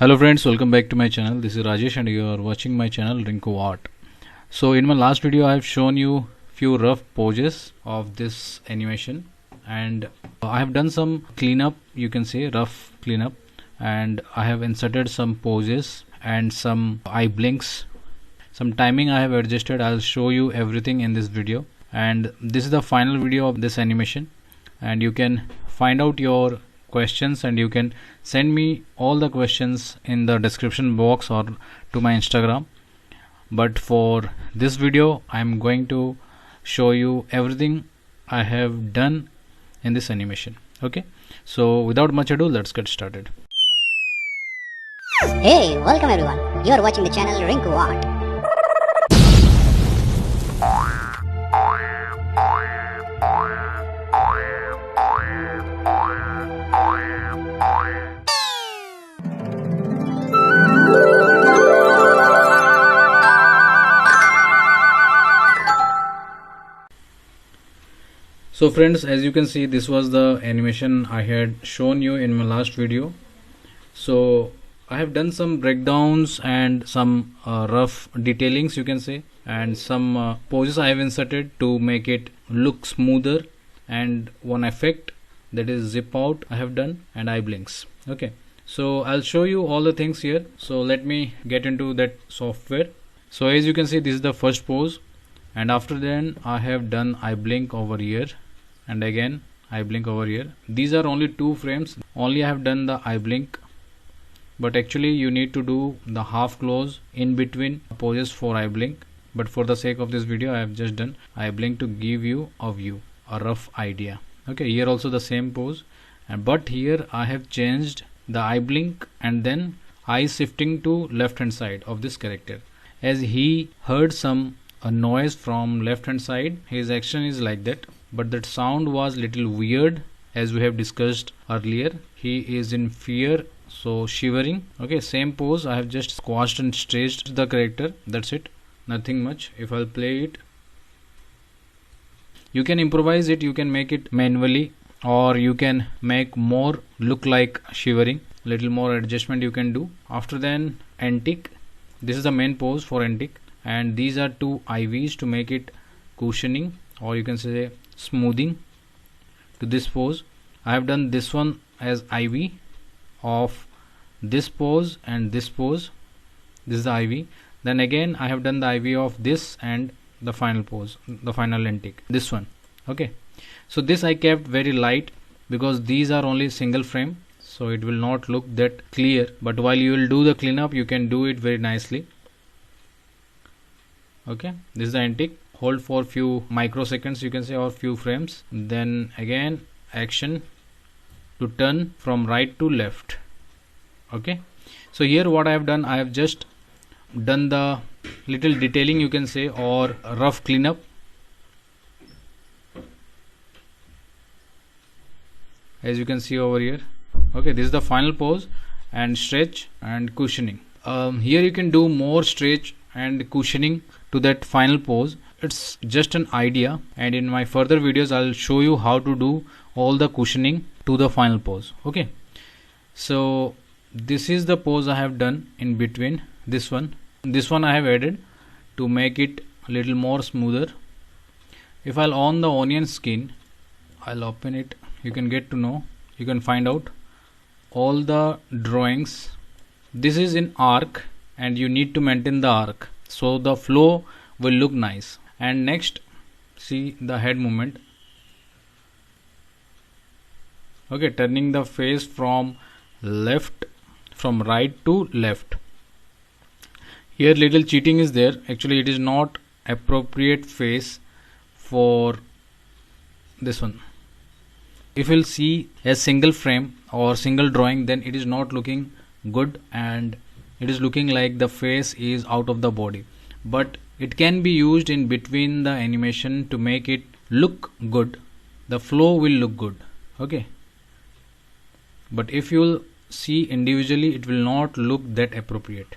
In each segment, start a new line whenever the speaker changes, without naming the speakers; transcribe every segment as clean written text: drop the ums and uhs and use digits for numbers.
Hello friends, welcome back to my channel. This is Rajesh and you are watching my channel Rinku Art. So in my last video I have shown you few rough poses of this animation, and I have done some cleanup, you can say rough cleanup, and I have inserted some poses and some eye blinks. Some timing I have adjusted. I'll show you everything in this video, and this is the final video of this animation, and you can find out your questions and you can send me all the questions in the description box or to my Instagram. But for this video I'm going to show you everything I have done in this animation. Okay, so without much ado, let's get started.
Hey, welcome everyone. You are watching the channel Rinku Art.
So friends, as you can see, this was the animation I had shown you in my last video. So I have done some breakdowns and some rough detailings, you can say, and some poses I have inserted to make it look smoother, and one effect, that is zip out, I have done, and eye blinks. Okay, so I'll show you all the things here. So let me get into that software. So as you can see, this is the first pose, and after then I have done eye blink over here, and again eye blink over here. These are only 2 frames, only I have done the eye blink, but actually you need to do the half close in between poses for eye blink. But for the sake of this video I have just done eye blink to give you a view, a rough idea. Okay, here also the same pose, but here I have changed the eye blink and then eye shifting to left hand side of this character. As he heard some noise from left hand side, his action is like that, but that sound was little weird. As we have discussed earlier, he is in fear, so shivering. Okay, same pose, I have just squashed and stretched the character, that's it, nothing much. If I'll play it, you can improvise it, you can make it manually, or you can make more look like shivering, little more adjustment you can do. After then antique, this is the main pose for antique, and these are 2 IVs to make it cushioning, or you can say smoothing to this pose. I have done this one as IV of this pose and this pose. This is the IV. Then again I have done the IV of this and the final pose, the final antique, this one. Okay, so this I kept very light because these are only single frame, so it will not look that clear, but while you will do the cleanup you can do it very nicely. Okay, this is the antique. Hold for few microseconds, you can say, or few frames, then again action to turn from right to left. Okay, so here what I have done, I have just done the little detailing, you can say, or rough cleanup. As you can see over here. Okay, this is the final pose and stretch and cushioning. Here you can do more stretch and cushioning to that final pose. It's just an idea, and in my further videos I'll show you how to do all the cushioning to the final pose. Okay, so this is the pose I have done in between. This one I have added to make it a little more smoother. If I'll on the onion skin, I'll open it, you can get to know, you can find out all the drawings. This is in arc and you need to maintain the arc, so the flow will look nice. And next, see the head movement. Okay, turning the face from right to left. Here little cheating is there. Actually it is not appropriate face for this one. If you'll see a single frame or single drawing, then it is not looking good and it is looking like the face is out of the body. But it can be used in between the animation to make it look good. The flow will look good. Okay, but if you will see individually, it will not look that appropriate.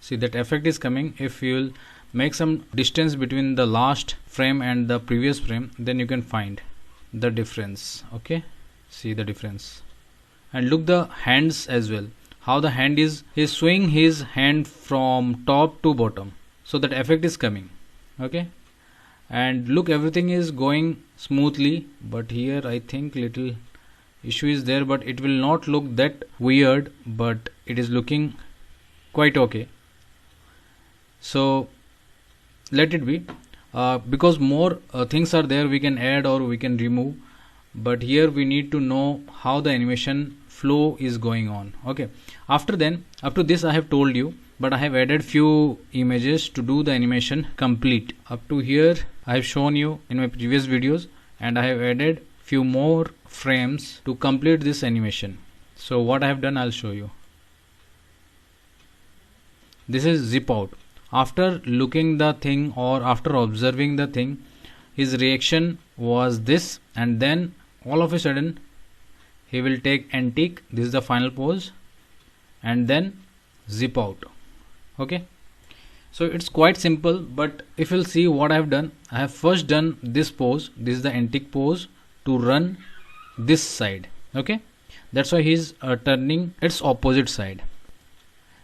See, that effect is coming. If you will make some distance between the last frame and the previous frame, then you can find the difference. Okay, See the difference. And look the hands as well, how the hand is swinging his hand from top to bottom, so that effect is coming. Okay, and look, everything is going smoothly, but here I think little issue is there, but it will not look that weird, but it is looking quite okay. So let it be, because more things are there, we can add or we can remove, but here we need to know how the animation flow is going on. Okay, after then, up to this I have told you, but I have added few images to do the animation complete. Up to here I have shown you in my previous videos, and I have added few more frames to complete this animation. So what I have done, I'll show you. This is zip out. After looking the thing or after observing the thing, his reaction was this, and then all of a sudden he will take antique. This is the final pose, and then zip out. Okay, so it's quite simple, but if you'll see what I have done, I have first done this pose. This is the antique pose to run this side. Okay, that's why he's turning its opposite side.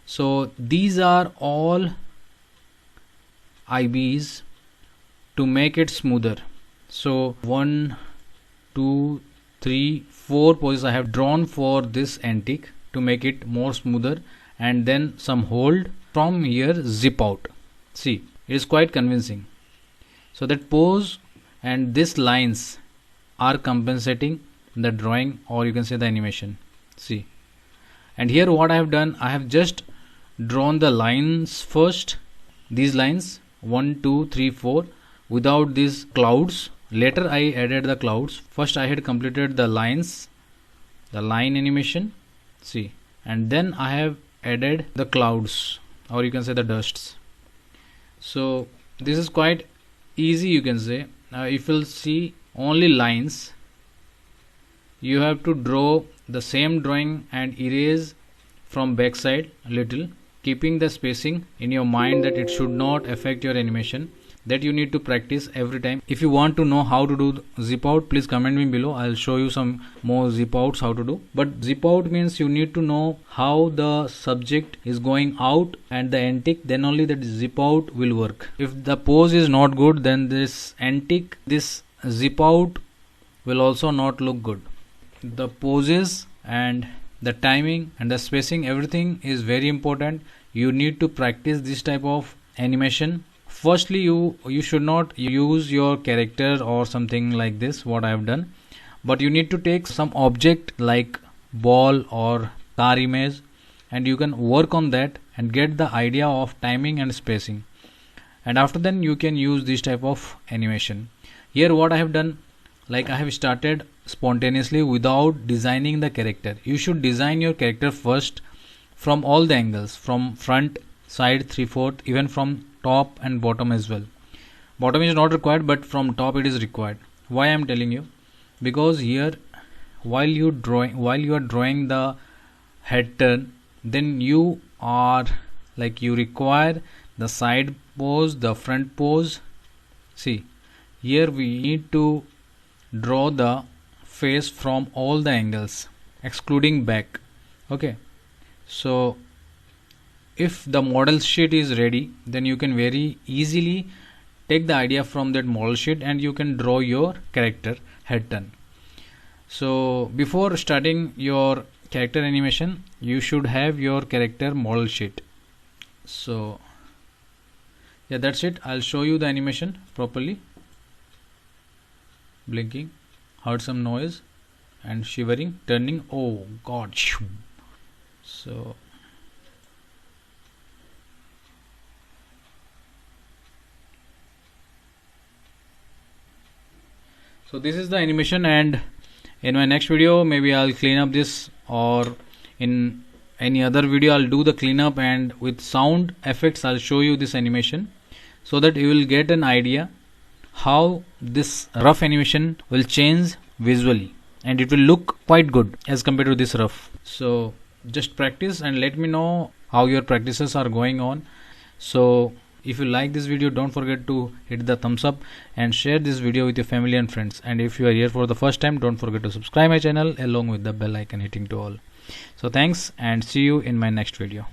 So these are all IBs to make it smoother. So 1, 2, 3, 4 poses I have drawn for this antique to make it more smoother, and then some hold. From here zip out. See, it is quite convincing. So that pose and this lines are compensating the drawing, or you can say the animation. See, and here what I have done, I have just drawn the lines first, these lines 1, 2, 3, 4 without these clouds. Later I added the clouds. First I had completed the lines, the line animation. See, and then I have added the clouds, or you can say the dusts. So this is quite easy, you can say. If you'll see only lines, you have to draw the same drawing and erase from backside a little, keeping the spacing in your mind that it should not affect your animation. That you need to practice every time. If you want to know how to do zip out, please comment me below. I'll show you some more zip outs how to do. But zip out means you need to know how the subject is going out and the antique, then only that zip out will work. If the pose is not good, then this antique, this zip out will also not look good. The poses and the timing and the spacing, everything is very important. You need to practice this type of animation. Firstly, you should not use your character or something like this, what I have done, but you need to take some object like ball or car image, and you can work on that and get the idea of timing and spacing, and after then you can use this type of animation. Here what I have done, like I have started spontaneously without designing the character. You should design your character first from all the angles, from front, side, 3/4, even from top and bottom as well. Bottom is not required, but from top it is required. Why I am telling you? Because here while you are drawing the head turn, then you require the side pose, the front pose. See, here we need to draw the face from all the angles excluding back. Okay, so if the model sheet is ready, then you can very easily take the idea from that model sheet and you can draw your character head turn. So before starting your character animation, you should have your character model sheet. So yeah, that's it. I'll show you the animation properly. Blinking, heard some noise, and shivering, turning. Oh god. So this is the animation, and in my next video maybe I'll clean up this, or in any other video I'll do the cleanup, and with sound effects I'll show you this animation so that you will get an idea how this rough animation will change visually, and it will look quite good as compared to this rough. So just practice and let me know how your practices are going on. So If you like this video, don't forget to hit the thumbs up and share this video with your family and friends. And if you are here for the first time, don't forget to subscribe my channel along with the bell icon hitting to all. So thanks, and see you in my next video.